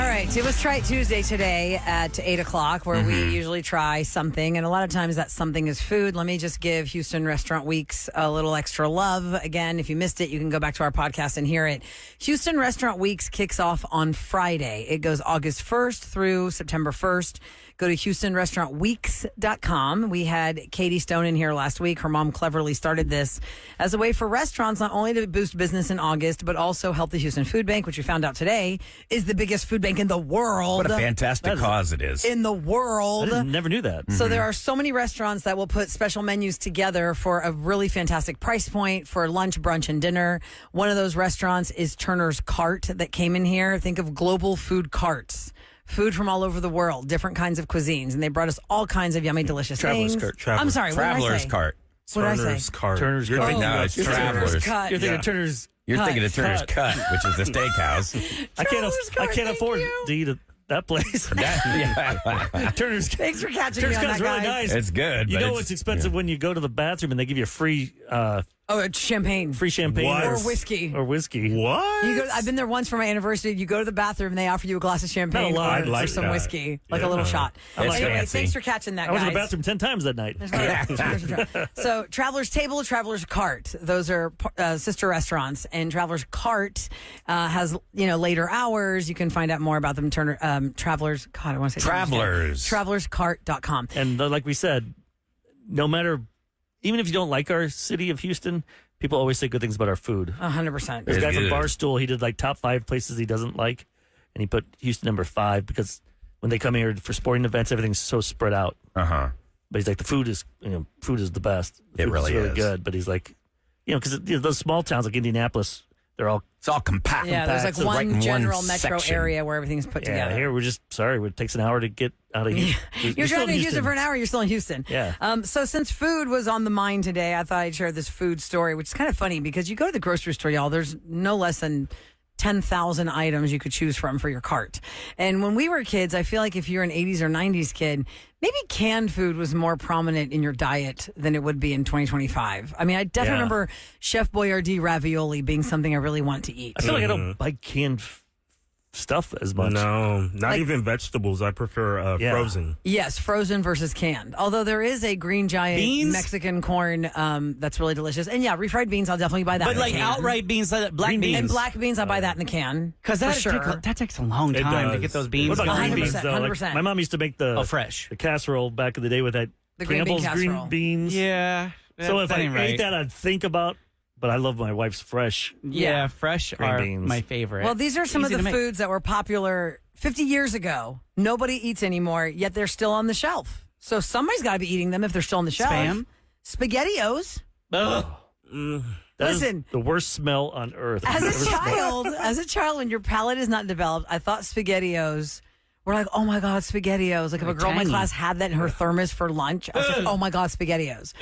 right, it was Try It Tuesday today at 8 o'clock where we usually try something, and a lot of times that something is food. Let me just give Houston Restaurant Weeks a little extra love. Again, if you missed it, you can go back to our podcast and hear it. Houston Restaurant Weeks kicks off on Friday. It goes August 1st through September 1st. Go to HoustonRestaurantWeeks.com. We had Katie Stone in here last week. Her mom cleverly started this as a way for restaurants not only to boost business in August, but also help the Houston Food Bank, which we found out today is the biggest food bank in the world. What a fantastic cause it is. In the world. I never knew that. So there are so many restaurants that will put special menus together for a really fantastic price point for lunch, brunch, and dinner. One of those restaurants is Turner's Cart that came in here. Think of global food carts. Food from all over the world, different kinds of cuisines. And they brought us all kinds of yummy, delicious things. I'm sorry, Traveler's Cart. What did I say? Turner's Cart. Turner's You're Cart. thinking, no, it's Travelers. Cut. You're thinking Turner's. You're thinking of Turner's Cut. Cut, which is the steakhouse. I Cart, can't afford you. to eat at that place. Turner's. Thanks for catching me Turner's on that, Cut's really guys. nice. It's good. You but know it's expensive when you go to the bathroom and they give you a free It's champagne. champagne What? Or whiskey. What? You go, I've been there once for my anniversary. You go to the bathroom and they offer you a glass of champagne Not a lot. or, I'd like or some that. whiskey, like a little shot. It's Anyway, fancy. thanks for catching that, I was guys. in the bathroom 10 times that night. So Traveler's Table, Traveler's Cart, those are sister restaurants, and Traveler's Cart has later hours. You can find out more about them. Travelers. God, I want to say Travelers. Travelers.cart.com. And like we said, no matter, even if you don't like our city of Houston, people always say good things about our food. 100%. There's a guy It's from good. Barstool, he did like top 5 places he doesn't like, and he put Houston number 5 because when they come here for sporting events, everything's so spread out. Uh-huh. But he's like, the food is the best. The It food really is really is. good. But he's like, because those small towns like Indianapolis, they're all It's all compact. Yeah, there's like So one right in one general metro section. area where everything's put together. Here we're just sorry. It takes an hour to get out of here. You're driving to Houston for an hour, you're still in Houston. Yeah. So since food was on the mind today, I thought I'd share this food story, which is kind of funny because you go to the grocery store, y'all, there's no less than 10,000 items you could choose from for your cart. And when we were kids, I feel like if you're an 80s or 90s kid, maybe canned food was more prominent in your diet than it would be in 2025. I mean, I definitely remember Chef Boyardee ravioli being something I really want to eat. I feel like I don't like canned stuff as much. No, not Like- even vegetables. I prefer Yeah. frozen. Yes, frozen versus canned. Although there is a green giant Beans? Mexican corn that's really delicious. And yeah, refried beans, I'll definitely buy that But in a like can. outright beans, like black Green beans. And black beans, I'll buy that in a can. Because for that, sure. that takes a long It time to does. get those beans What about green 100%, beans though? Like, 100%. my mom used to make the fresh. the casserole back in the day with that The green bean Campbell's casserole. green beans. Yeah. So if I ain't ate that, I'd think about. But I love my wife's fresh. Yeah, fresh Green are beans. my favorite. Well, these are some Easy of to the make. foods that were popular 50 years ago. Nobody eats anymore, yet they're still on the shelf. So somebody's got to be eating them if they're still on the shelf. Spam? SpaghettiOs. Ugh. That is Listen. the worst smell on earth. As I've a ever smelled. child, when your palate is not developed, I thought SpaghettiOs were like, oh my God, SpaghettiOs. Like if a girl in my tangy. class had that in her thermos for lunch, I was like, oh my God, SpaghettiOs.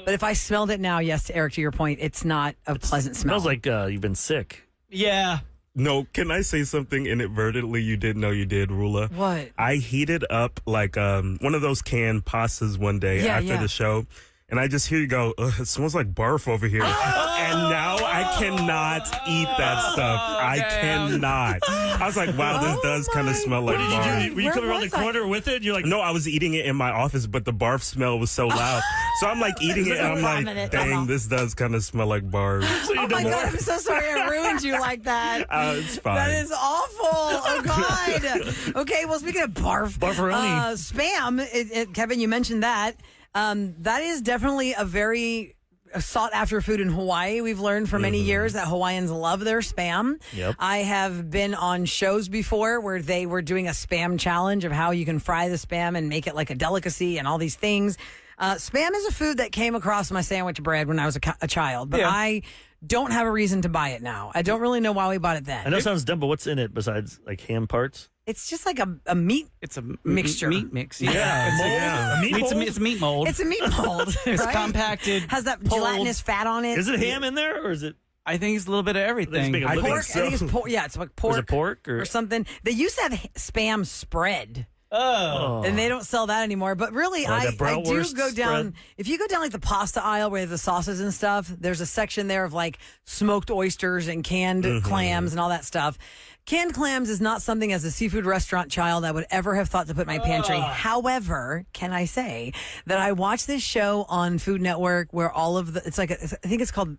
But if I smelled it now, yes, Eric, to your point, it's not a pleasant smell. Smells like you've been sick. Yeah. No, can I say something inadvertently you didn't know you did, Rula? What? I heated up like one of those canned pastas one day Yeah, after yeah. the show. And I just hear you go, ugh, it smells like barf over here. And now I cannot eat that stuff. I cannot. I was like, wow, this does kind of smell like What did you barf. do? Were you Where coming around the was I? corner with it? You're like, No, I was eating it in my office, but the barf smell was so loud. So I'm like eating it, and I'm like, dang, this does kind of smell like barf. so you Oh know my more. God, I'm so sorry I ruined you like that. It's fine. That is awful. Oh, God. Okay, well, speaking of barf. Barfaroni. Spam, Kevin, you mentioned that. That is definitely a very sought after food in Hawaii. We've learned for many years that Hawaiians love their spam. Yep. I have been on shows before where they were doing a spam challenge of how you can fry the spam and make it like a delicacy and all these things. Spam is a food that came across my sandwich bread when I was a child, but Yeah. I don't have a reason to buy it now. I don't really know why we bought it then. I know it sounds dumb, but what's in it besides like ham parts? It's just like a meat. It's a Mixture. meat mix. Yeah. A meat It's, mold? it's a meat mold. It's a meat mold. It's right? compacted. Has that pulled. gelatinous fat on it. Is it ham in there or is it? I think it's a little bit of everything. make a living Pork? so. I think it's pork. Yeah, it's like pork. Is it pork or something. They used to have spam spread. Oh. And they don't sell that anymore. But really, Like a I do bratwurst go down. spread? If you go down like the pasta aisle where they have the sauces and stuff, there's a section there of like smoked oysters and canned clams and all that stuff. Canned clams is not something as a seafood restaurant child I would ever have thought to put in my pantry. However, can I say that I watched this show on Food Network where all of the, I think it's called,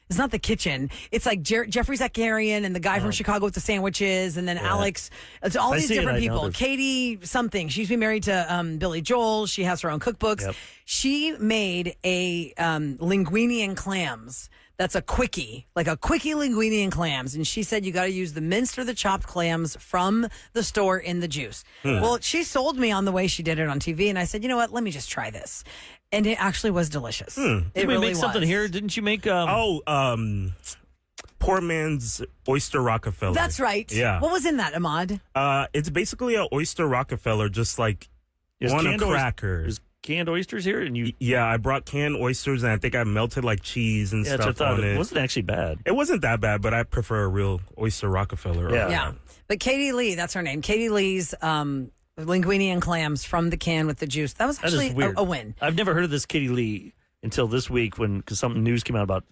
it's not The Kitchen. It's like Jeffrey Zakarian and the guy from Chicago with the sandwiches, and then Alex. It's all I these see it, different I know people. this. Katie something. She's been married to Billy Joel. She has her own cookbooks. Yep. She made a linguine and clams. That's a quickie, like a quickie linguine and clams. And she said you got to use the minced or the chopped clams from the store in the juice. Well, she sold me on the way she did it on TV. And I said, you know what? Let me just try this. And it actually was delicious. It Did we really make something was. here? Didn't you make? Poor man's oyster Rockefeller. That's right. Yeah. What was in that, Ahmad? It's basically an oyster Rockefeller, just like There's on a canned cracker. There's canned oysters here, and you. Yeah, I brought canned oysters, and I think I melted like cheese and Yeah, stuff I thought on it it. wasn't actually bad. It wasn't that bad, but I prefer a real oyster Rockefeller. Yeah. Yeah. But Katie Lee, that's her name. Katie Lee's linguine and clams from the can with the juice. That was That is actually weird. a win. I've never heard of this Katie Lee until this week because some news came out about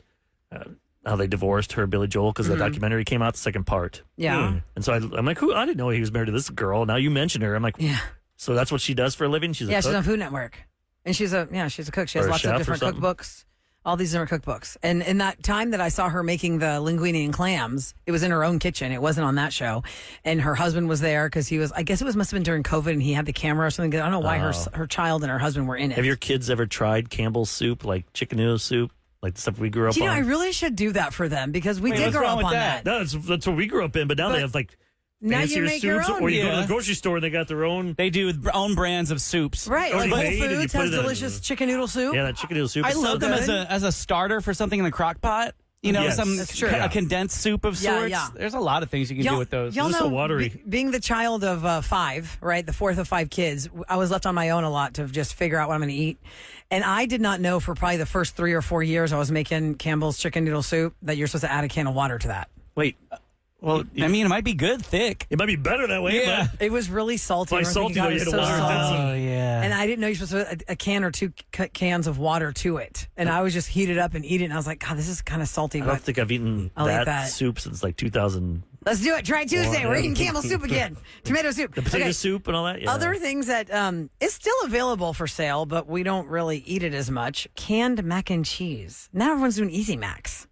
how they divorced her, Billy Joel, because the documentary came out, the second part. Yeah. And so I'm like, who? I didn't know he was married to this girl. Now you mention her. I'm like, Yeah. so that's what she does for a living? She's a Yeah, she's cook? on Food Network. And she's a cook. She has Or a lots of chef or different something? cookbooks. All these different cookbooks. And in that time that I saw her making the linguine and clams, it was in her own kitchen. It wasn't on that show. And her husband was there because he was, I guess must have been during COVID and he had the camera or something. I don't know why her child and her husband were in it. Have your kids ever tried Campbell's soup, like chicken noodle soup, like the stuff we grew up You know, on? I really should do that for them because we Wait, did what's grow wrong up with on that? that. No, that's what we grew up in, but now But they have like now you fancier make your soups, own. or you go to Yeah. the grocery store and they got their own. They do own brands of soups. Right. Like Already Whole made and you Foods put has it in. delicious chicken noodle soup. Yeah, that chicken noodle soup. I is so love them good. as a starter for something in the crock pot. You know, Yes. some That's true. a condensed soup of Yeah, sorts. yeah. There's a lot of things you can do with those. Y'all This is so know, watery. being the child of 5, right, the fourth of 5 kids, I was left on my own a lot to just figure out what I'm going to eat. And I did not know for probably the first 3 or 4 years I was making Campbell's chicken noodle soup that you're supposed to add a can of water to that. Wait, well, I mean, it might be good thick. it might be better that way. Yeah. But It was really salty. By Everyone salty, thinking, though, God, you it's had to so water it down. salty. Oh yeah. And I didn't know you're supposed to put a can or 2 cans of water to it. And I was just heat it up and eat it. And I was like, God, this is kind of salty. I don't But think I've eaten I'll eat that, that. soup since like 2000. let's do it. Try Tuesday. We're yeah. eating Campbell soup again. Tomato soup. The potato Okay. soup and all that. Yeah. Other things that is still available for sale, but we don't really eat it as much. Canned mac and cheese. Now everyone's doing Easy Macs.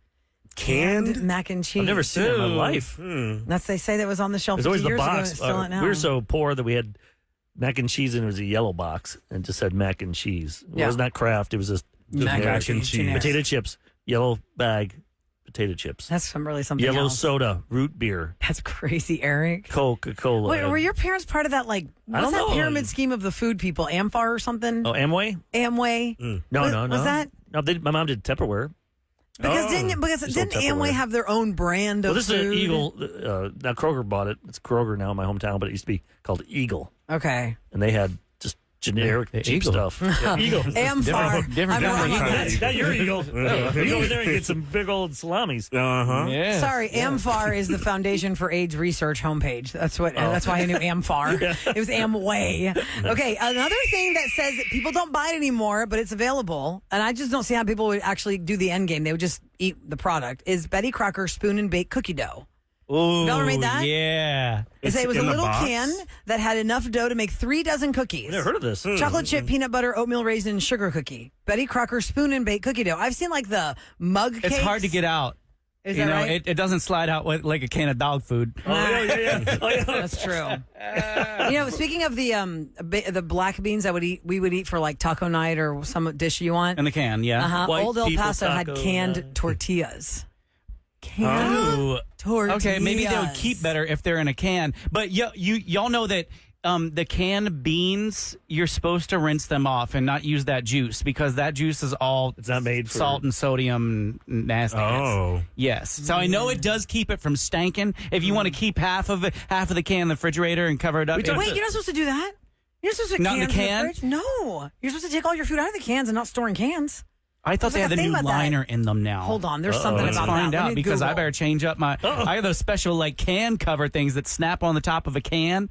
Canned? mac and cheese. I've never seen it in my Ooh. life. That's they say that was on the shelf There's 50 always the years ago. and box. It's still not now. We were so poor that we had mac and cheese and it was a yellow box and it just said mac and cheese. It Yeah. was not Kraft. It was just Mac generic. and cheese. Generic. Potato chips, yellow bag, potato chips. That's really something Yellow else. soda, root beer, That's crazy, Eric. Coca-Cola. Wait, were your parents part of that, like, I what's don't that know. pyramid scheme of the food people? Amphar or something? Oh, Amway? Amway? No, Was- no, no. was that- No, my mom did Tupperware. Because didn't Just didn't sold Amway Tupperware. have their own brand of Well, this is food? an Eagle. Now Kroger bought it. It's Kroger now in my hometown, but it used to be called Eagle. Okay. And they had just generic The cheap Eagle. stuff. Yeah, Eagle. Amphar. different I'm wrong on Eagle. that. Now you're Eagle. You go in there and get some big old salamis. Uh-huh. Yeah. Sorry, Amphar is the Foundation for AIDS Research homepage. That's what. That's why I knew Amphar. It was Amway. Okay, another thing that says that people don't buy it anymore, but it's available, and I just don't see how people would actually do the end game. They would just eat the product. Is Betty Crocker spoon and bake cookie dough? Ooh, ever made that? Yeah. It said it was a in the little box? can that had enough dough to make 3 dozen cookies. I've never heard of this. Chocolate chip, peanut butter, oatmeal raisin, sugar cookie. Betty Crocker spoon and bake cookie dough. I've seen like the mug cakes. It's hard to get out. Is you that know, right? it doesn't slide out like a can of dog food. Oh, yeah. Oh, yeah. That's true. You know, speaking of the black beans that we would eat for like taco night or some dish you want. In the can, yeah. White Old El people Paso had taco canned night. tortillas. Canned Ooh. tortillas. Okay, maybe they would keep better if they're in a can. But y'all know that the canned beans, you're supposed to rinse them off and not use that juice because that juice is all It's not made for salt and sodium and nastiness. Oh. Yes. So I know it does keep it from stanking. If you want to keep half of the can in the refrigerator and cover it up. We talked- Wait, you're not supposed to do that? You're supposed to Not in the cans can? fridge? No. You're supposed to take all your food out of the cans and not store in cans. I thought There's they like had a the thing new about that. liner in them now. Hold on, there's something Let's about find that. Let out me because I Google. better change up my. I have those special like can cover things that snap on the top of a can.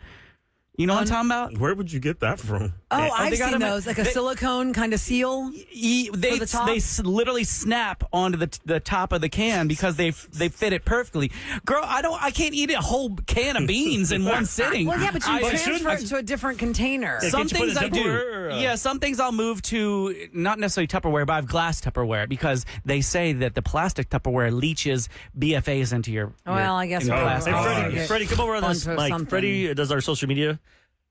You know what I'm talking about? Where would you get that from? Oh, I've they got seen them at- those, like a silicone kind of seal. They the top? literally snap onto the top of the can because they fit it perfectly. Girl, I can't eat a whole can of beans in one sitting. Well, yeah, but you I- transfer it to a different container. Yeah, Some can't you put things it I in do. Tupperware or, Yeah, some things I'll move to not necessarily Tupperware, but I have glass Tupperware because they say that the plastic Tupperware leaches BFAs into your. Well, I guess into we're- plastic. Hey, Oh, Freddie, okay. Freddie, come over on this Onto mic. something. Freddie does our social media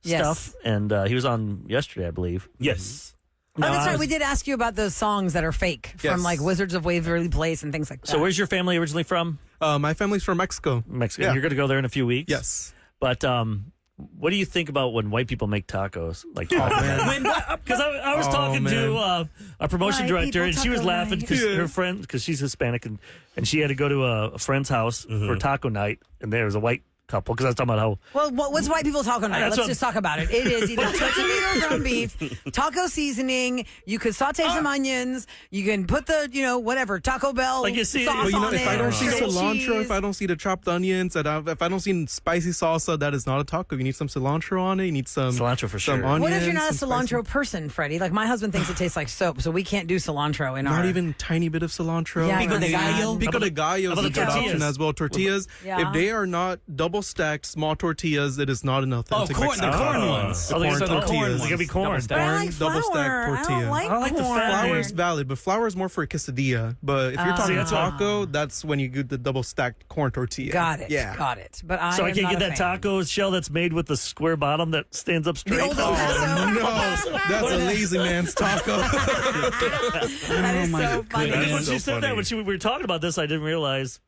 Yes. stuff, and he was on yesterday, I believe. Yes. Oh, that's right. We did ask you about those songs that are fake from Yes. like Wizards of Waverly Place and things like that. So, where's your family originally from? My family's from Mexico. Mexico. Yeah. You're going to go there in a few weeks. Yes. But what do you think about when white people make tacos? Like, because I was talking to a promotion White director, people and she was taco laughing night. because her friend, because she's Hispanic, and she had to go to a friend's house for taco night, and there was a white couple. Because I was talking about how Well, what's white people talking about? That's Let's what- just talk about it. It is either chicken meat or ground beef, taco seasoning. You could saute some onions. You can put the, whatever, Taco Bell Like you see- sauce But on if it. I don't see shredded cilantro, cheese. if I don't see the chopped onions, and if I don't see spicy salsa, that is not a taco. You need some cilantro on it. You need some cilantro for some sure. onions. What if you're not a some spicy- cilantro person, Freddie? Like my husband thinks it tastes like soap, so we can't do cilantro in our. Not even tiny bit of cilantro. Yeah, Pico de right. gallo. Pico de gallo about is a the good tortillas? option as well. Tortillas, Yeah. if they are not double stacked small tortillas, it is not an authentic corn, Mexican the corn taco. ones. The Oh, corn so the corn tortillas. ones. They gotta be corn. But I Corn, like double stacked flour. I tortilla. don't like I like the corn. fat Flour here. is valid, but flour is more for a quesadilla. But if you're talking that's what- taco, that's when you get the double stacked corn tortilla. Got it. Yeah. Got it. But I So I am can't not get a that fan. taco shell that's made with the square bottom that stands up straight. The old El Paso. No, that's a lazy man's taco. That is so funny. Because when so she said that, funny. when we were talking about this, I didn't realize.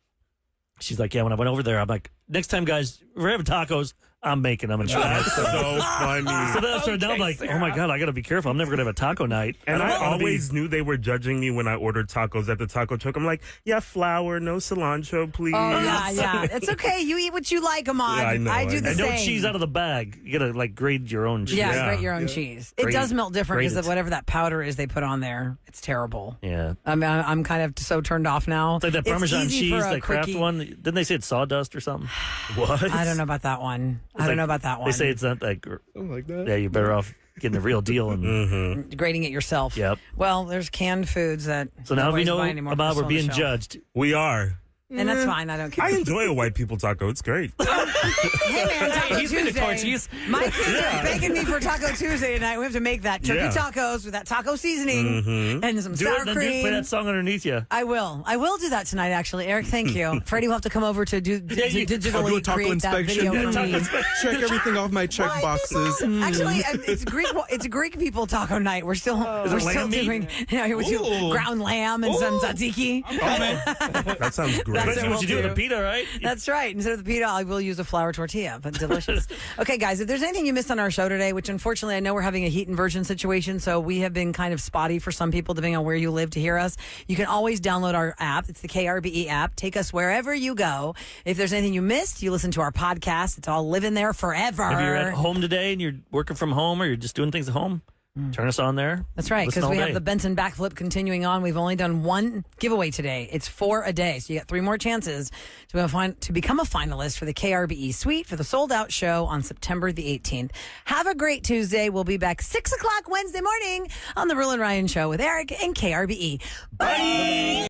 She's like, yeah, when I went over there, I'm like, next time, guys, if we're having tacos, I'm making them and trying. That's so funny. So that's so now I'm like, oh my God, I got to be careful. I'm never going to have a taco night. And I don't wanna always knew they were judging me when I ordered tacos at the taco truck. I'm like, yeah, flour, no cilantro, please. Oh yeah. It's okay. You eat what you like, Amon. Yeah, I know, I do I the and same. no cheese out of the bag. You got to like grade your own cheese. Yeah, Yeah. grate your own cheese. It Grate does it. melt different Grate because it. whatever that powder is they put on there, it's terrible. Yeah. I mean, I'm kind of so turned off now. It's like that Parmesan easy for cheese, a that Kraft quickie. one. Didn't they say it's sawdust or something? What? I don't know about that one. I don't know about that one. They say it's not that. Something like that. Yeah, you're better off getting the real deal. And grading it yourself. Yep. Well, there's canned foods that. so now we nobody's know buying anymore about that's we're on the being shelf. judged. We are. And that's fine. I don't care. I enjoy a white people taco. It's great. Hey man, Taco He's been to Tuesday. Torchy's. My kids are begging me for Taco Tuesday tonight. We have to make that turkey Yeah. tacos with that taco seasoning and some Do sour it, then cream. play that song underneath you. I will. I will do that tonight, actually. Eric, thank you. Freddie will have to come over to you- digitally I'll do a taco create that inspection. video Yeah, for taco me. inspection. Check everything off my check White boxes. people- Actually, it's Greek. It's Greek people taco night. We're still Is we're it still lamb meat? doing. We do Ooh. ground lamb and some tzatziki. That sounds great. That's Especially what what you do we'll with the pita, right? That's right. Instead of the pita, I will use a flour tortilla, but delicious. Okay, guys, if there's anything you missed on our show today, which unfortunately I know we're having a heat inversion situation, so we have been kind of spotty for some people depending on where you live to hear us, you can always download our app. It's the KRBE app. Take us wherever you go. If there's anything you missed, you listen to our podcast. It's all living there forever. If you're at home today and you're working from home or you're just doing things at home, turn us on there. That's right, Listen because we all have day. the Benson backflip continuing on. We've only done one giveaway today. It's 4 a day, so you got 3 more chances to become a finalist for the KRBE Suite for the sold out show on September the 18th. Have a great Tuesday. We'll be back 6 o'clock Wednesday morning on the Roula and Ryan Show with Eric and KRBE. Bye.